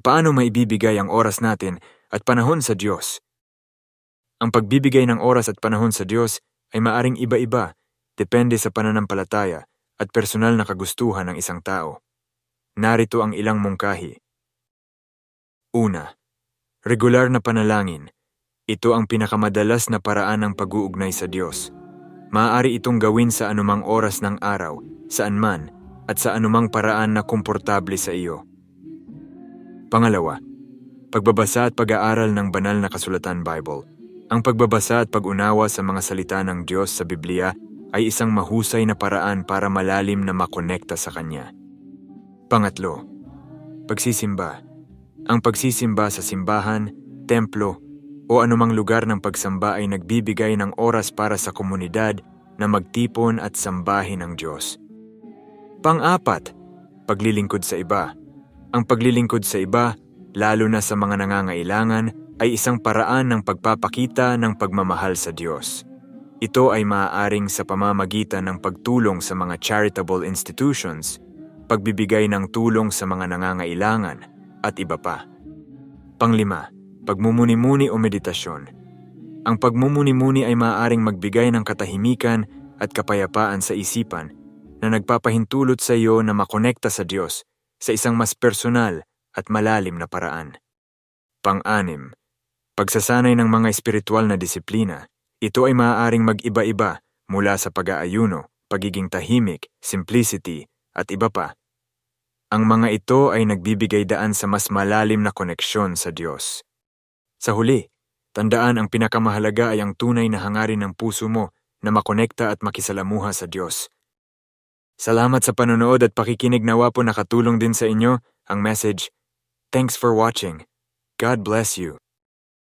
Paano maibibigay ang oras natin at panahon sa Diyos? Ang pagbibigay ng oras at panahon sa Diyos ay maaring iba-iba, depende sa pananampalataya at personal na kagustuhan ng isang tao. Narito ang ilang mungkahi. Una, regular na panalangin. Ito ang pinakamadalas na paraan ng pag-uugnay sa Diyos. Maaari itong gawin sa anumang oras ng araw, saan man, at sa anumang paraan na komportable sa iyo. Pangalawa, pagbabasa at pag-aaral ng banal na kasulatan Bible. Ang pagbabasa at pag-unawa sa mga salita ng Diyos sa Biblia ay isang mahusay na paraan para malalim na makonekta sa Kanya. Pangatlo, pagsisimba. Ang pagsisimba sa simbahan, templo, o anumang lugar ng pagsamba ay nagbibigay ng oras para sa komunidad na magtipon at sambahin ang Diyos. Pang-apat, paglilingkod sa iba. Ang paglilingkod sa iba, lalo na sa mga nangangailangan, ay isang paraan ng pagpapakita ng pagmamahal sa Diyos. Ito ay maaaring sa pamamagitan ng pagtulong sa mga charitable institutions, pagbibigay ng tulong sa mga nangangailangan, at iba pa. Panglima, pagmumuni-muni o meditasyon. Ang pagmumuni-muni ay maaaring magbigay ng katahimikan at kapayapaan sa isipan na nagpapahintulot sa iyo na makonekta sa Diyos sa isang mas personal at malalim na paraan. Pang-anim, pagsasanay ng mga espiritual na disiplina. Ito ay maaaring mag-iba-iba mula sa pag-aayuno, pagiging tahimik, simplicity, at iba pa. Ang mga ito ay nagbibigay daan sa mas malalim na koneksyon sa Diyos. Sa huli, tandaan ang pinakamahalaga ay ang tunay na hangarin ng puso mo na makonekta at makisalamuha sa Diyos. Salamat sa panonood at pakikinig, nawa po nakatulong din sa inyo ang message. Thanks for watching. God bless you.